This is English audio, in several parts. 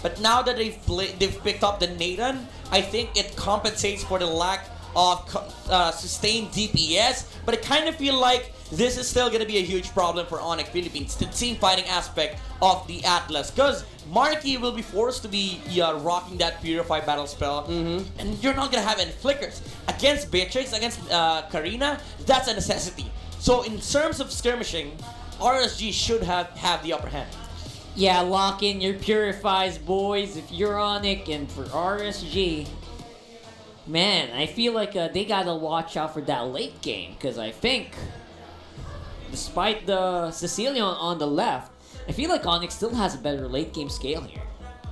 But now that they've picked up the Nathan, I think it compensates for the lack of sustained DPS. But I kind of feel like this is still going to be a huge problem for ONIC Philippines, the team fighting aspect of the Atlas. Because Marky will be forced to be rocking that Purify battle spell, and you're not going to have any flickers. Against Beatrix, against Karina, that's a necessity. So in terms of skirmishing, RSG should have the upper hand. Yeah, lock in your Purifies, boys, if you're ONIC. And for RSG, man, I feel like they gotta watch out for that late game. Because I think, despite the Cecilia on the left, I feel like ONIC still has a better late game scale here.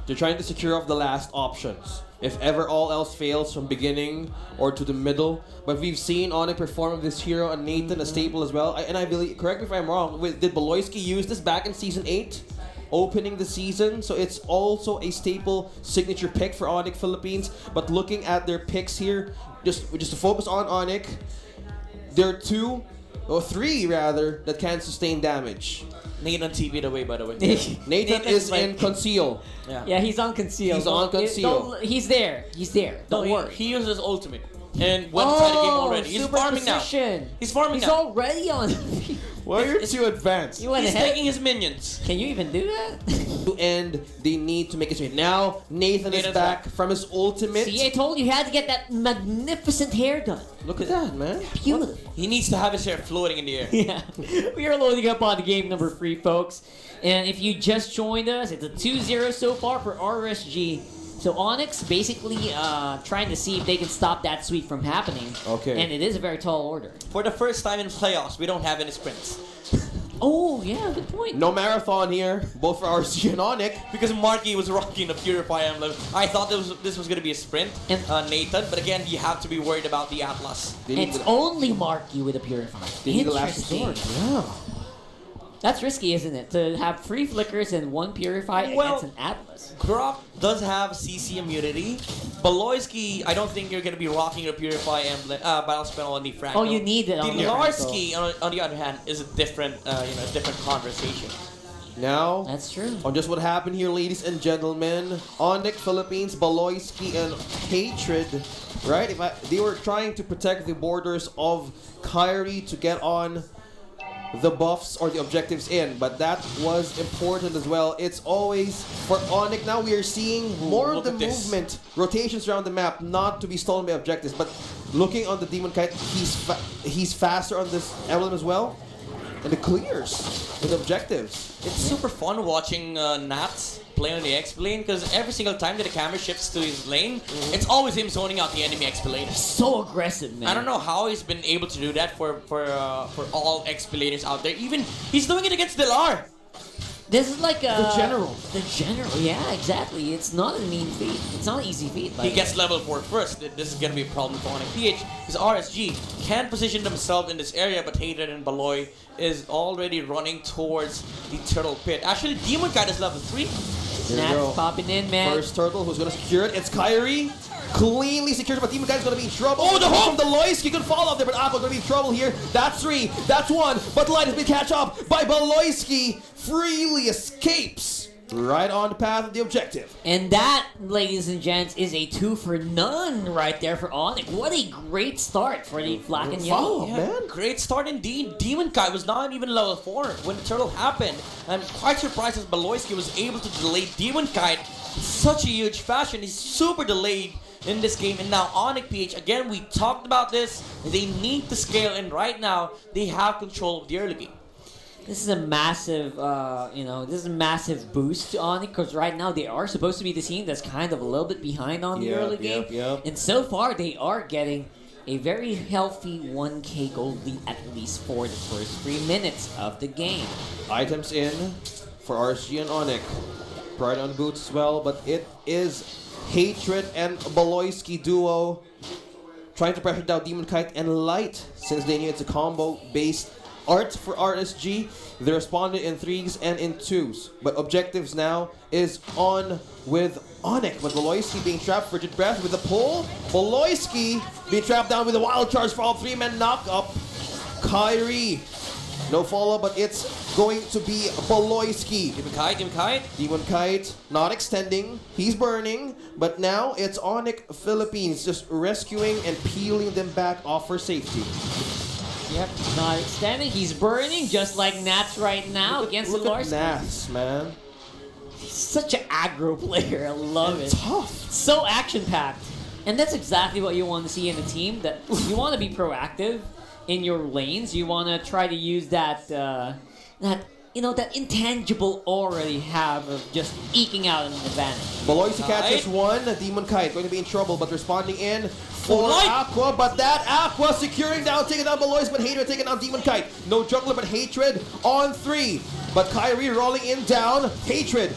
They're trying to secure off the last options. If ever all else fails from beginning or to the middle. But we've seen ONIC perform with this hero and Nathan a staple as well. And I believe, correct me if I'm wrong, did Beloyski use this back in Season 8? Opening the season, so it's also a staple signature pick for ONIC Philippines. But looking at their picks here, just to focus on ONIC, there are three rather, that can sustain damage. Nathan TV'd away, by the way. Nathan is in conceal. Yeah, he's on conceal. He's on conceal. He's there. Don't worry. He uses ultimate. And went inside the game already. He's farming position. now. He's farming He's now. already on. Well, you're too advanced. You went He's ahead. taking his minions. Can you even do that? And they need to make it straight. Now, Nathan is back from his ultimate. See, I told you he had to get that magnificent hair done. Look at that, man. Beautiful. He needs to have his hair floating in the air. Yeah. We are loading up on the game number 3, folks. And if you just joined us, it's a 2-0 so far for RSG. So Onyx basically trying to see if they can stop that sweep from happening. Okay. And it is a very tall order. For the first time in playoffs, we don't have any sprints. Oh, yeah, good point. No marathon here, both for RSG and ONIC. Because Marky was rocking the Purify emblem. I thought this was going to be a sprint, And Nathan. But again, you have to be worried about the Atlas. It's only Marky with a Purify. They need the last Interesting. resort. Yeah. That's risky, isn't it? To have 3 flickers and 1 Purify against an Atlas. Grok does have CC immunity. Beloyski, I don't think you're going to be rocking your Purify emblem, battle spell on the Fractal. Oh, you need it on the Dilarsky, on the other hand, is a different, different conversation. Now, That's true. on just what happened here, ladies and gentlemen, ONIC Philippines, Beloyski, and Hatred, right? They were trying to protect the borders of Kyrie to get on the buffs or the objectives in, but that was important as well. It's always for ONIC. Now we are seeing more of the movement, rotations around the map, not to be stolen by objectives. But looking on the Demon Kite, he's faster on this emblem as well, and it clears with objectives. It's super fun watching Nats play on the X lane because every single time that the camera shifts to his lane, it's always him zoning out the enemy X laners. So aggressive, man. I don't know how he's been able to do that for all X laners out there. Even he's doing it against Delar. This is like The general. The general, yeah, exactly. It's not a mean feat. It's not an easy feat. He gets level 4 first. This is gonna be a problem for ONIC PH because RSG can position themselves in this area, but Hatred and Baloy is already running towards the turtle pit. Actually, Demon Kite is level 3. Nats popping in, man. First turtle, who's gonna secure it? It's Kyrie. Cleanly secured, but Demon Guy's gonna be in trouble. Oh, the hook from the Loyski could fall off there, but Apple gonna be in trouble here. That's 3, that's 1, but Light has been catch up by Beloyski. Freely escapes right on the path of the objective. And that, ladies and gents, is a 2 for none right there for ONIC. What a great start for the Black and Yellow. Wow, man. Great start indeed. Demon Kite was not even level 4 when the turtle happened. I'm quite surprised that Beloyski was able to delay Demon Kite in such a huge fashion. He's super delayed in this game. And now ONIC PH, again, we talked about this. They need to scale, and right now they have control of the early game. This is a massive, this is a massive boost to ONIC because right now they are supposed to be the team that's kind of a little bit behind on the early game. And so far they are getting a very healthy 1k gold lead at least for the first 3 minutes of the game. Items in for RSG and ONIC. Pride on boots as well, but it is Hatred and Beloyski duo trying to pressure down Demon Kite and Light since they knew it's a combo-based art for RSG. They responded in 3s and in 2s. But objectives now is on with ONIC. But Beloyski being trapped, Frigid Breath with the pull. Beloyski being trapped down with a wild charge for all 3-men knock up. Kyrie No follow, but it's going to be Baloyski. Demon Kite, Demon Kite. Demon Kite not extending. He's burning. But now it's ONIC Philippines just rescuing and peeling them back off for safety. Yep, not extending. He's burning just like Nats right now against the Look at Lars. Nats, man. He's such an aggro player. I love it. Tough. So action-packed. And that's exactly what you want to see in a team. That you want to be proactive in your lanes. You want to try to use that that intangible aura you have of just eking out an advantage. Baloyski catches one. Demon Kite going to be in trouble, but responding in for Light. Aqua. But that Aqua securing down, taking down Baloyski, but Hatred taking down Demon Kite. No jungler, but Hatred on 3. But Kyrie rolling in down. Hatred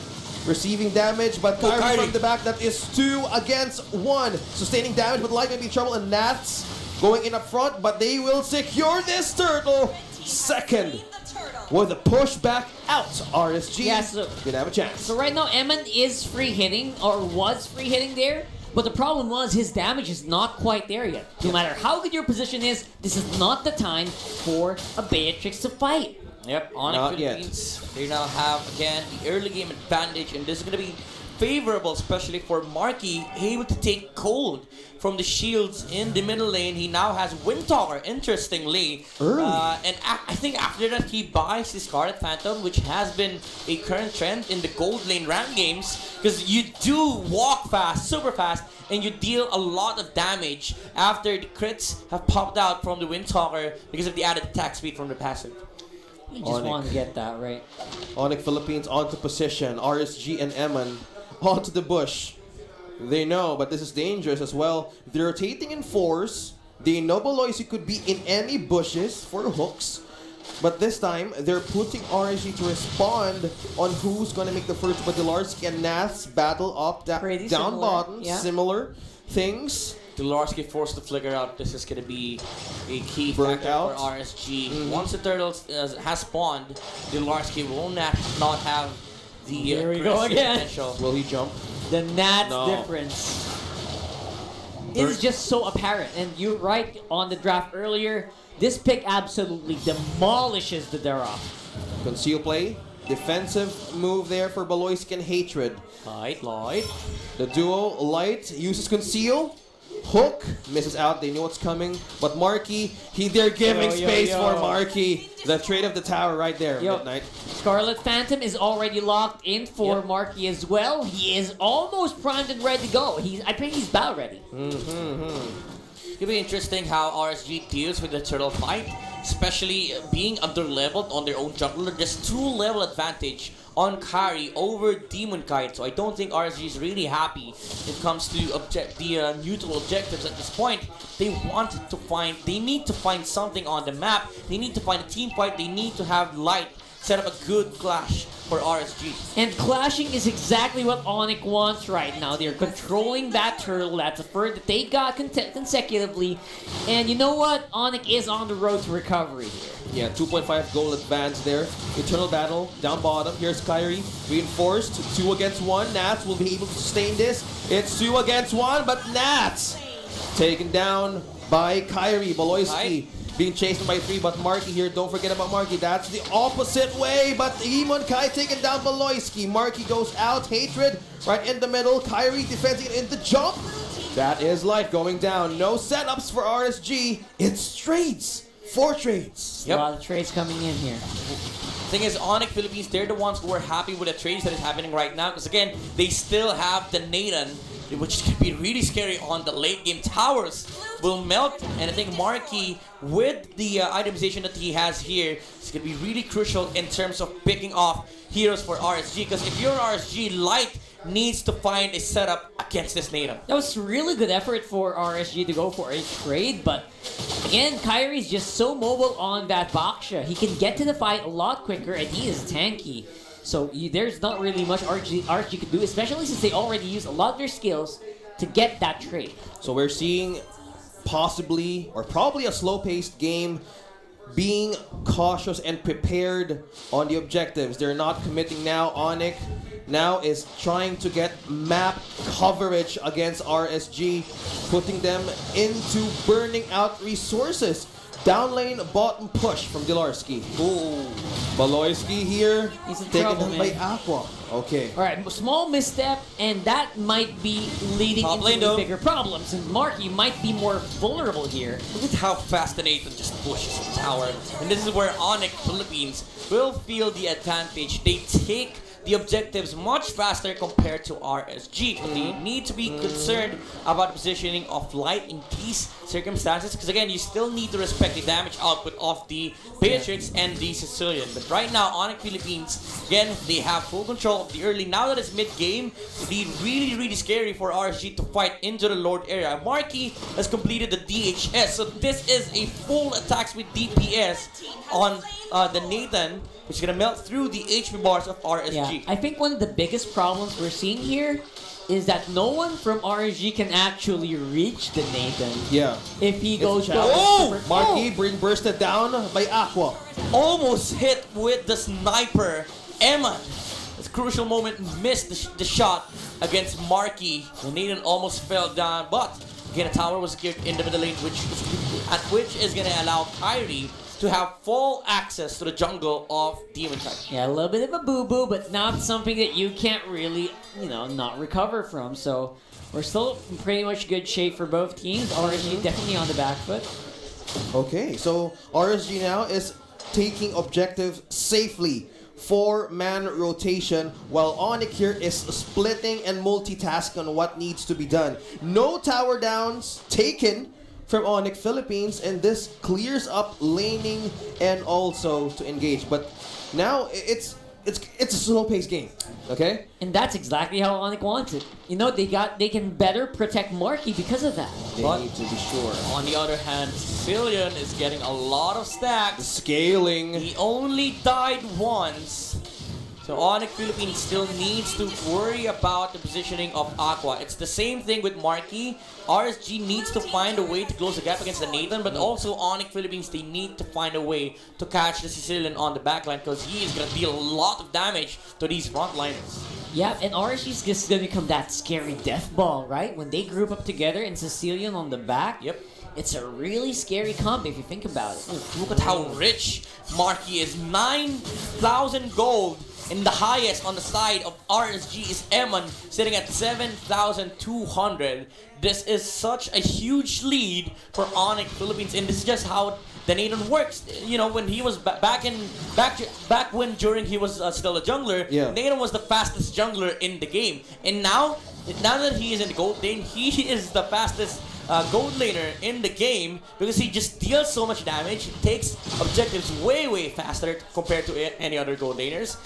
receiving damage, but Kyrie from the back. That is 2 against 1. Sustaining damage, but Light may be in trouble, and Nats going in up front, but they will secure this turtle. Second. With a push back out, RSG could have a chance. So right now, Eman is free hitting, or was free hitting there, but the problem was his damage is not quite there yet. No matter how good your position is, this is not the time for a Beatrix to fight. Yep, Not ONIC Philippines, they now have, again, the early game advantage, and this is going to be favorable, especially for Marky, able to take cold from the shields in the middle lane. He now has Windtalker, interestingly. Early. And I think after that, he buys the Scarlet Phantom, which has been a current trend in the gold lane rank games, because you do walk fast, super fast, and you deal a lot of damage after the crits have popped out from the Windtalker because of the added attack speed from the passive. You just ONIC. want to get that right. ONIC Philippines onto position. RSG and Eman onto the bush. They know, but this is dangerous as well. They're rotating in 4s. They know Baloyski could be in any bushes for hooks. But this time, they're putting RSG to respond on who's going to make the first. But Delarski and Nats battle up, Pretty down similar, bottom. yeah. Similar things. Delarski forced to flicker out. This is going to be a key Burnt factor out. for RSG. Once the turtle has spawned, Delarski will not have the Here we go aggressive again. potential. Will he jump? The Nats No. difference is just so apparent. And you're right on the draft earlier. This pick absolutely demolishes the Darok. Conceal play. Defensive move there for Baloyski and Hatred. Light. The duo, Light, uses Conceal. Hook misses out. They know what's coming. But Marky, they're giving space for Marky. The trade of the tower right there. Yo. Midnight. Scarlet Phantom is already locked in for Yep. Marky as well. He is almost primed and ready to go. I think he's battle ready. It'll be interesting how RSG deals with the turtle fight, especially being under-leveled on their own jungler. There's 2-level advantage on Kari over Demon Kite, so I don't think RSG is really happy when it comes to the neutral objectives at this point. They need to find something on the map. They need to find a team fight. They need to have Light set up a good clash for RSG. And clashing is exactly what ONIC wants right now. They're controlling that turtle. That's a bird that they got consecutively. And you know what? ONIC is on the road to recovery here. Yeah, 2.5 goal advance there. Eternal battle, down bottom. Here's Kyrie, reinforced. 2 against 1. Nats will be able to sustain this. It's 2 against 1, but Nats taken down by Kyrie. Baloyski being chased by 3, but Marky here, don't forget about Marky. That's the opposite way, but Demon Kai taking down Baloyski. Marky goes out, Hatred right in the middle. Kyrie defending it in the jump. That is Light going down. No setups for RSG. It's trades. 4 trades. A lot of trades coming in here. Thing is, ONIC Philippines, they're the ones who are happy with the trades that is happening right now, because again, they still have the Nathan, which can be really scary on the late game. Towers will melt, and I think Marky, with the itemization that he has here, is going to be really crucial in terms of picking off heroes for RSG, because if you're RSG, Light needs to find a setup against this Nathan. That was really good effort for RSG to go for a trade, but again, Kyrie's just so mobile on that Baksha. He can get to the fight a lot quicker, and he is tanky. So there's not really much RSG can do, especially since they already use a lot of their skills to get that trade. So we're seeing possibly, or probably a slow-paced game, being cautious and prepared on the objectives. They're not committing now. ONIC now is trying to get map coverage against RSG, putting them into burning out resources. Down lane, bottom push from Dilarski. Ooh. Baloyski here, He's in taken trouble, down by man. Aqua. Okay. All right, small misstep, and that might be leading Top lane, into though. bigger problems. And Marky might be more vulnerable here. Look at how fast the Nathan just pushes the tower. And this is where ONIC Philippines will feel the advantage. They take the objectives much faster compared to RSG. But they need to be concerned about the positioning of Light in these circumstances. Because again, you still need to respect the damage output of the Beatrix and the Sicilian. But right now, ONIC Philippines, again, they have full control of the early. Now that it's mid-game, it'll be really, really scary for RSG to fight into the Lord area. Marky has completed the DHS. So this is a full attacks with DPS on the Nathan, which is going to melt through the HP bars of RSG. Yeah, I think one of the biggest problems we're seeing here is that no one from RSG can actually reach the Nathan. Yeah. If he It's goes a down. challenge. Marky being bursted down by Aqua. Almost hit with the sniper. Eman, this crucial moment, missed the shot against Marky. The Nathan almost fell down, but again, a tower was secured in the middle lane, which is going to allow Kyrie to have full access to the jungle of Demon Type. Yeah, a little bit of a boo-boo, but not something that you can't really, not recover from. So we're still in pretty much good shape for both teams. RSG definitely on the back foot. Okay, so RSG now is taking objective safely. 4-man rotation, while ONIC here is splitting and multitasking on what needs to be done. No tower downs taken from ONIC Philippines, and this clears up laning and also to engage. But now it's a slow-paced game, okay? And that's exactly how ONIC wants it. They can better protect Marky because of that. They But- need to be sure. On the other hand, Sicilian is getting a lot of The stacks. scaling. He only died once. So ONIC Philippines still needs to worry about the positioning of Aqua. It's the same thing with Marky. RSG needs to find a way to close the gap against the Nathan, but also ONIC Philippines, they need to find a way to catch the Sicilian on the backline because he is going to deal a lot of damage to these frontliners. Yeah, and RSG's just gonna become that scary death ball, right? When they group up together and Sicilian on the back. Yep. It's a really scary comp if you think about it. Look at how rich Marky is. 9,000 gold. And the highest on the side of RSG is Eman, sitting at 7,200. This is such a huge lead for ONIC Philippines, and this is just how the Nathan works. When he was back when during he was still a jungler, Yeah. Nathan was the fastest jungler in the game, and now that he is in the gold lane, he is the fastest gold laner in the game because he just deals so much damage. He takes objectives way faster compared to any other gold laners,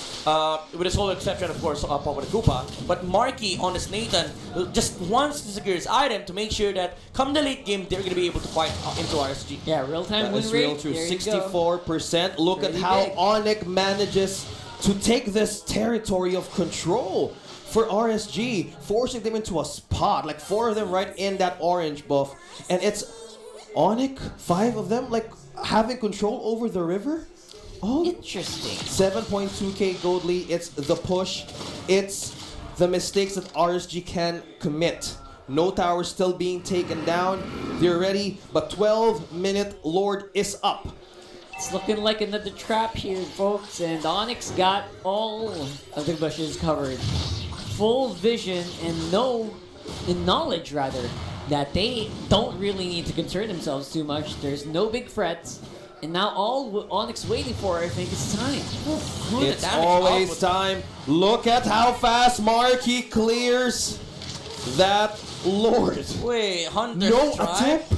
with the sole exception, of course, of Koopa. But Marky on his Nathan just wants to secure his item to make sure that come the late game, they're going to be able to fight into RSG. Yeah, real-time That win is rate. real true. There you go. 64%. Look at Pretty how big. ONIC manages to take this territory of control for RSG, forcing them into a spot. Like 4 of them right in that orange buff. And it's ONIC, 5 of them, like having control over the river. Oh, Interesting. 7.2k gold lead. It's the push. It's the mistakes that RSG can commit. No towers still being taken down. They're ready, but 12-minute Lord is up. It's looking like another trap here, folks, and Onyx got all of the bushes covered. Full vision and knowledge rather, that they don't really need to concern themselves too much. There's no big threats. And now all Onyx waiting for, I think, is time. Good It's damage always output. time. Look at how fast Marky clears that Lord. Wait, Hunter No strike? attempt.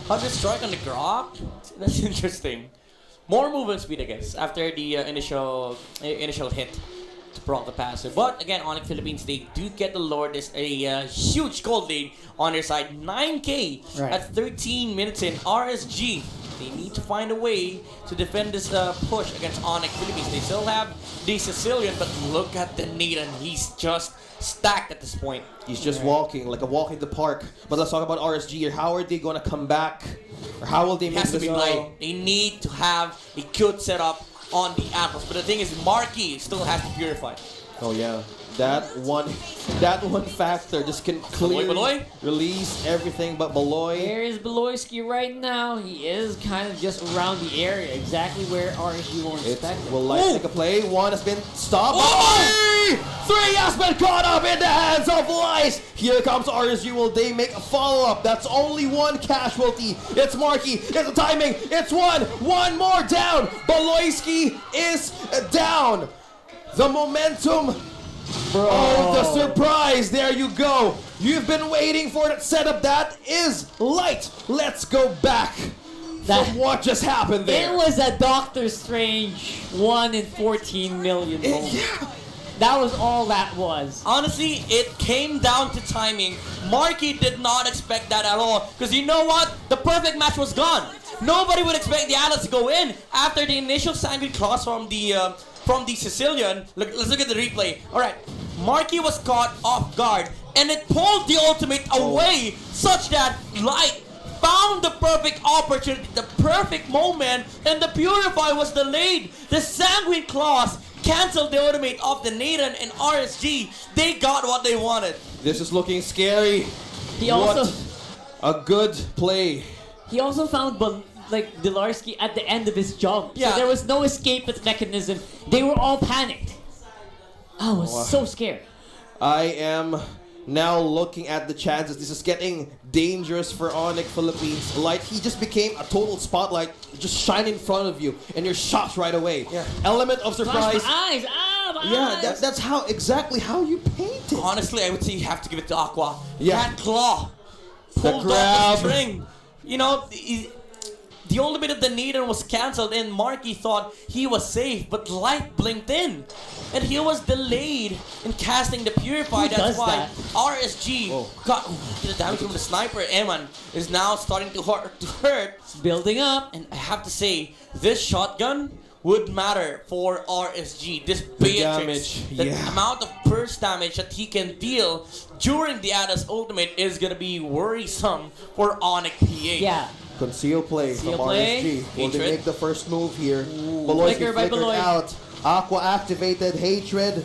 Hunter strike on the Grok? That's interesting. More movement speed, I guess, after the initial hit to proc the passer. But again, ONIC Philippines, they do get the Lord. There's a huge gold lead on their side. 9k Right. at 13 minutes in. RSG, they need to find a way to defend this push against ONIC Philippines. They still have the Sicilian, but look at the Nathan. He's just stacked at this point. He's just walking, like a walk in the park. But let's talk about RSG here. How are they going to come back? Or how will they It make has to this be Light. They need to have a good setup on the Atlas. But the thing is, Marky still has to purify. Oh, yeah. That one factor just can clearly Beloy? release everything but Beloy. There is Beloyski right now. He is kind of just around the area, exactly where RSG won't expect it. Will Light take a play? One has been stopped. Oh! Three has been caught up in the hands of Light. Here comes RSG. Will they make a follow-up? That's only one casualty. It's Marky. It's the timing. It's one. One more down. Beloyski is down. The momentum. Oh, the surprise! There you go. You've been waiting for that setup. That is Light. Let's go back from what just happened there. It was a Doctor Strange 1 in 14 million moment. Yeah. That was all that was. Honestly, it came down to timing. Marky did not expect that at all. Because you know what? The perfect match was gone. Nobody would expect the Atlas to go in after the initial sanguine cross from the Sicilian. Let's look at the replay. Alright, Marky was caught off guard and it pulled the ultimate away such that Light found the perfect opportunity, the perfect moment, and the Purify was delayed. The sanguine claws canceled the ultimate of the Nathan and RSG. They got what they wanted. This is looking scary. He also What a good play. he also found Delarski at the end of his jump. Yeah. So there was no escape mechanism. They were all panicked. I was so scared. I am now looking at the chances. This is getting dangerous for ONIC Philippines. Light, he just became a total spotlight. Just shine in front of you, and you're shocked right away. Yeah. Element of surprise. Flash my eyes! My Yeah, eyes! that's exactly how you paint it. Honestly, I would say you have to give it to Aqua. Yeah. That claw The pulled grab. off the string. You know, the ultimate of the Nathan was cancelled and Marky thought he was safe, but Light blinked in. And he was delayed in casting the Purify. Who That's does why that? RSG got the damage from the sniper. Eman is now starting to hurt. It's building up. And I have to say, this shotgun would matter for RSG. This Beatrix, damage, the yeah. amount of burst damage that he can deal during the Atlas ultimate is gonna be worrisome for ONIC PH. Yeah. Conceal play Conceal from play. RSG. Will they Hatred. make the first move here? Flicker by flickered Beloy. out. Aqua activated. Hatred.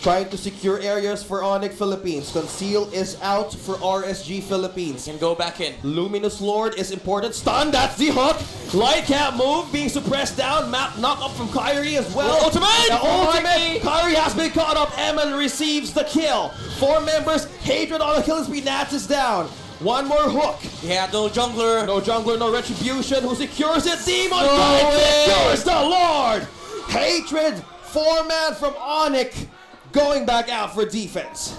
Trying to secure areas for ONIC Philippines. Conceal is out for RSG Philippines. Can go back in. Luminous Lord is important. Stun, that's the hook. Light can't move, being suppressed down. Map knock up from Kyrie as well. Ultimate! The ultimate! Marky. Kyrie has been caught up. Eman receives the kill. 4 members. Hatred on the killing spree. Nats is down. One more hook. Yeah, no jungler. No jungler, no retribution. Who secures it? Demon No Knight way. secures the Lord. Hatred, 4-man from ONIC, going back out for defense.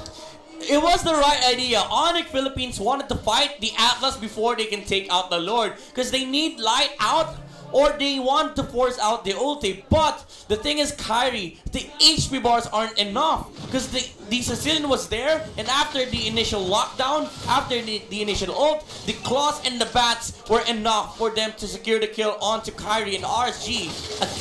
It was the right idea. ONIC Philippines wanted to fight the Atlas before they can take out the Lord. Because they need Light out or they want to force out the ulti. But the thing is, Kyrie, the HP bars aren't enough. Because the Sicilian was there, and after the initial lockdown, after the initial ult, the claws and the bats were enough for them to secure the kill onto Kyrie and RSG.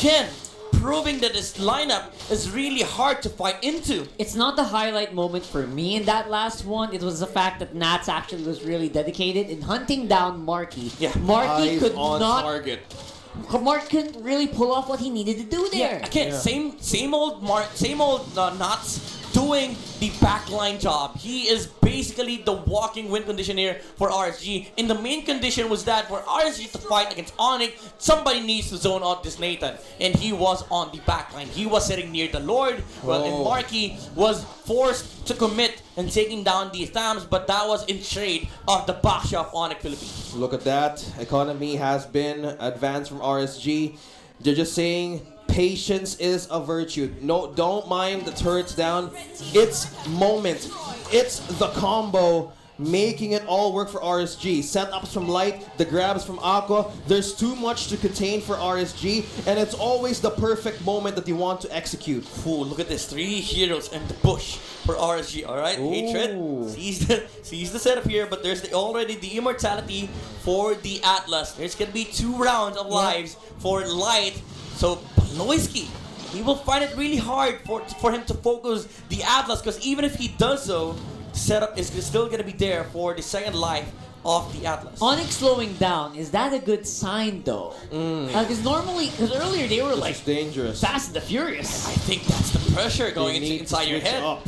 Again, proving that this lineup is really hard to fight into. It's not the highlight moment for me in that last one. It was the fact that Nats actually was really dedicated in hunting down Marky. Yeah. Marky Eyes could on not. target. Mark couldn't really pull off what he needed to do there. Again, same old Nuts doing the backline job. He is basically the walking win condition here for RSG. And the main condition was that for RSG to fight against ONIC, somebody needs to zone out this Nathan. And he was on the backline. He was sitting near the Lord. Well, and Marky was forced to commit and taking down the Thams, but that was in trade of the backshow of ONIC Philippines. Look at that. Economy has been advanced from RSG. They're just saying patience is a virtue. No, don't mind the turrets down. It's moment. It's the combo making it all work for RSG. Setups from Light, the grabs from Aqua. There's too much to contain for RSG, and it's always the perfect moment that you want to execute. Ooh, look at this. 3 heroes in the bush for RSG. Alright, Hatred sees the setup here, but there's already the immortality for the Atlas. There's gonna be 2 rounds of lives for Light. So Beloyski, he will find it really hard for him to focus the Atlas, because even if he does so, the setup is still gonna be there for the second life of the Atlas. ONIC slowing down, is that a good sign though? Because earlier they were like It's dangerous. Fast and the Furious. I think that's the pressure going They need to inside your switch head. up.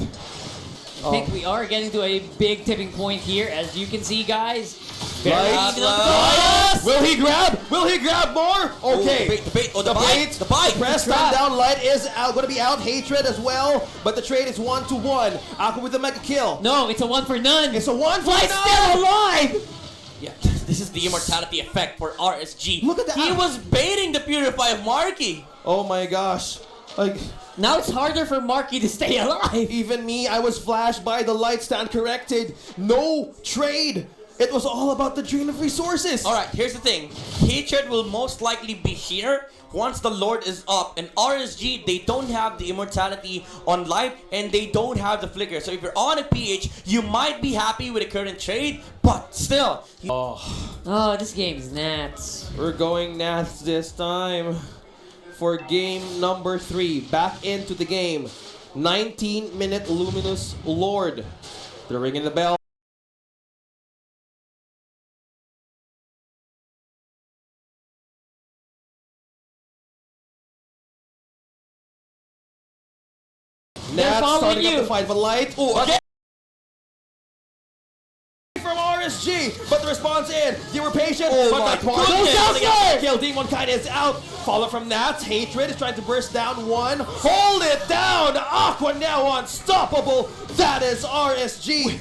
I think we are getting to a big tipping point here, as you can see, guys. Lights. Atlas! Will he grab? Will he grab more? Okay. The bait. Oh, the bite. The bite. Press stand down. Light is out. Going to be out. Hatred as well. But the trade is 1-1. Aqua with the mega kill. No, it's a 1 for none. It's a 1 for Light's none. still alive. Yeah, this is the immortality effect for RSG. Look at that. He was baiting the Purify of Marky. Oh my gosh. Like, Now it's harder for Marky to stay alive. even me, I was flashed by the light stand corrected. No trade. It was all about the drain of resources. Alright, here's the thing. Hatred will most likely be here once the Lord is up. And RSG, they don't have the immortality on life and they don't have the flicker. So if you're on a PH, you might be happy with the current trade, but still. Oh, this game is nuts. We're going Nats this time for game number 3. Back into the game. 19-minute Luminous Lord. They're ringing the bell. Nats following starting up you. the fight for light. Oh, again. From RSG, but the response in. They were patient, Oh but my the part goodness. running out. Kill Demon Kite is out. Follow from Nats. Hatred is trying to burst down one. Hold it down. Aqua now unstoppable. That is RSG.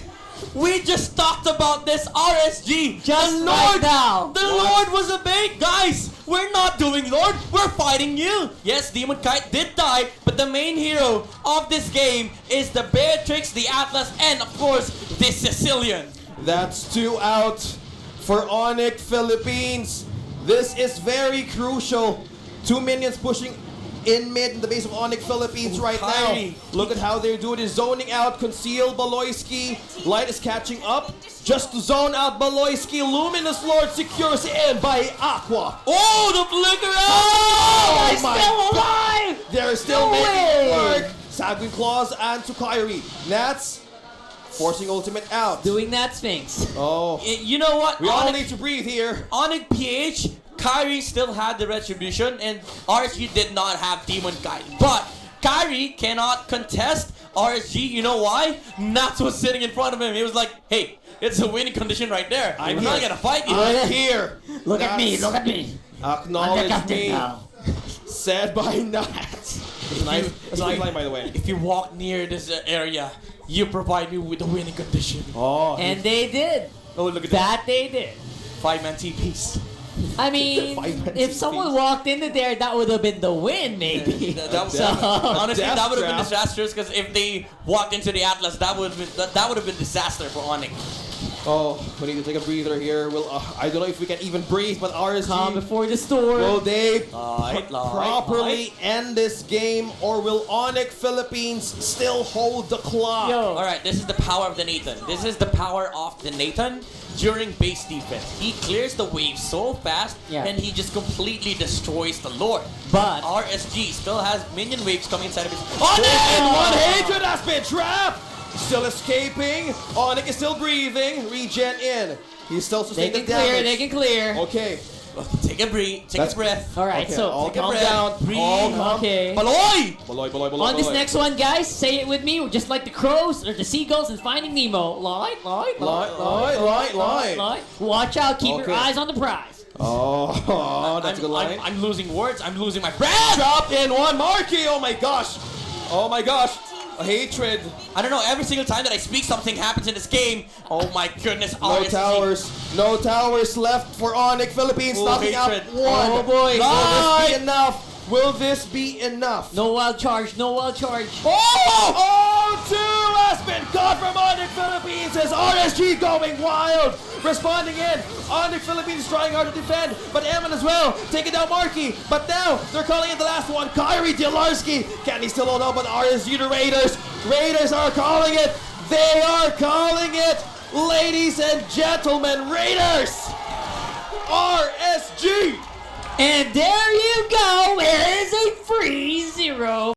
We just talked about this RSG. Just the right Lord, now. The Lord was a bait, guys. We're not doing Lord. We're fighting you. Yes, Demon Kite did die, but the main hero of this game is the Beatrix, the Atlas, and of course the Sicilian. That's 2 out for ONIC Philippines. This is very crucial. 2 minions pushing in mid in the base of ONIC Philippines right Kyrie. now. Look at how they're doing it. Zoning out, conceal Baloyski. Light is catching up. Just to zone out Baloyski. Luminous Lord secures in by Aqua. Oh, the flicker! Oh, Oh my Still alive. They're still No making way. it work. Sanguine Claws and to Kyrie. Nats forcing ultimate out. Doing that Sphinx. Oh. You know what? We all ONIC need to breathe here. ONIC PH, Kyrie still had the retribution, and RSG did not have Demon Kite. But Kyrie cannot contest RSG. You know why? Nats was sitting in front of him. He was like, "Hey, it's a winning condition right there. I'm not gonna fight you." I'm here. Look at me. Nats. Look at me. Acknowledge me. Now. Said by Nats. That's a nice line, by the way. If you walk near this area, you provide me with a winning condition. Oh. And they did. Oh, look at That they did. 5-man TPs. I mean, Five-man if TPs. someone walked into there, that would have been the win, maybe. That So, honestly, death that would have been trap. disastrous because if they walked into the Atlas, that would have been disaster for ONIC. Oh, we need to take a breather here. We'll, I don't know if we can even breathe, but RSG. calm before the storm. Will they Light, properly end this game, or will ONIC Philippines still hold the clock? Yo. All right, this is the power of the Nathan. This is the power of the Nathan during base defense. He clears the wave so fast, Yeah. and he just completely destroys the Lord. But RSG still has minion waves coming inside of his. And one Oh! hatred has been trapped. Still escaping. ONIC is still breathing. Regen in. He's still they sustaining can the clear. damage. They can clear. Okay. Take a breathe. Take That's- a breath. All right. Okay, So all take a calm breath. down. Breathe. All calm. okay. Baloy! On this next one, guys, say it with me. We're just like the crows or the seagulls in Finding Nemo. Light. Watch out. Keep your Okay. eyes on the prize. Oh, that's a good line. I'm losing words. I'm losing my breath. Drop in one, Marky. Oh my gosh. Oh my gosh. A hatred. I don't know. Every single time that I speak, something happens in this game. Oh my goodness. No RSG. towers. No towers left for ONIC Philippines. Oh, Knocking out hatred. one. Oh, boy. Will this be enough? Will this be enough? No wild charge. No wild charge. Oh, 2 has been caught from ONIC Philippines as RSG going wild. Responding in. ONIC Philippines trying hard to defend, but Eman as well. Taking down Marky. But now they're calling in the last one. Kyrie Dilarski. Can he still hold on? But RSG the Raiders. Raiders are calling it. They are calling it. Ladies and gentlemen, Raiders. RSG. And there you go. It is a free 0.